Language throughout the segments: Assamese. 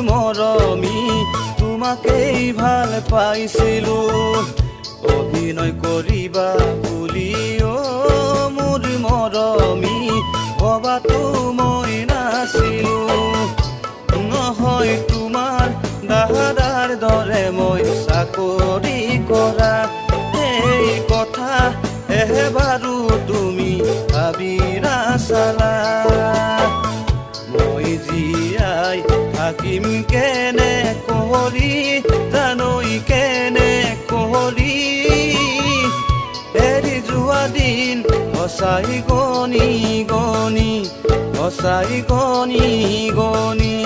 মৰমী তোমাকেই ভাল পাইছিলো অভিনয় কৰিবা বুলি মোৰ মৰমী ভবাতো মই নাছিলো নহয় তোমাৰ দাদাৰ দৰে মই চাকৰি কৰা এই কথা এবাৰো তুমি ভাবি নাচালা মই জীয়াই থাকিম কেনে কৰি জানৈ কেনে কৰি এৰি যোৱা দিন সঁচাই গণি গণি সঁচাই গণি গণি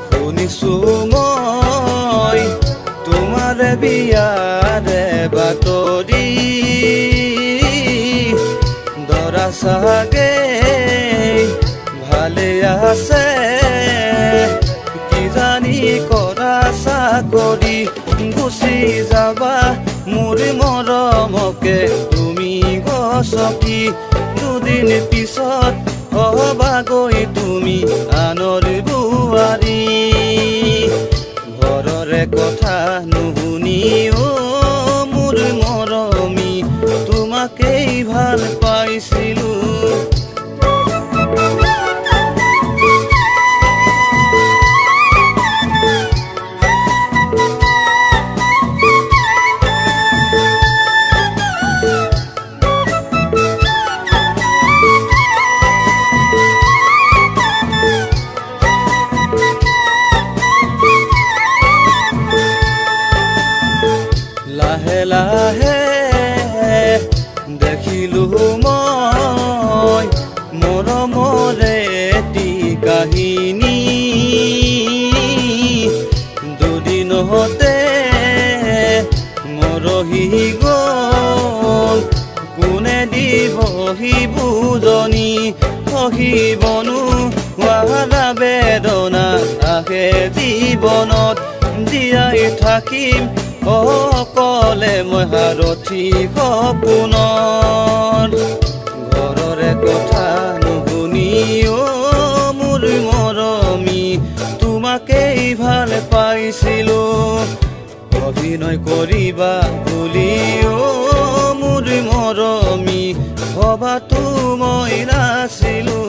শুনিছো মই তোমাৰ বিয়াৰে বাতৰি দৰা চাগে ভালে আছে কিজানি কৰা চাকৰি গুচি যাবা মোৰ মৰমকে তুমি গছকি দুদিন পিছত হবাগৈ তুমি আনৰ বোৱাৰী ঘৰৰে কথা নুশুনি মোৰ মৰমী তোমাকেই ভাল পাইছিলো লাহে লাহে দেখিলো মই মৰমৰে এটি কাহিনী দুদিনতে মৰহি গ'ল কোনে দিবহি বুজনি সহিবনো হোৱা বেদনা আহে জীৱনত জীয়াই থাকিম অকলে মই সাৰথি সপোনৰ ঘৰৰে কথা নুশুনি মোৰ মৰমী তোমাকেই ভাল পাইছিলো অভিনয় কৰিবা বুলি মোৰ মৰমী ভবাতো মই নাছিলো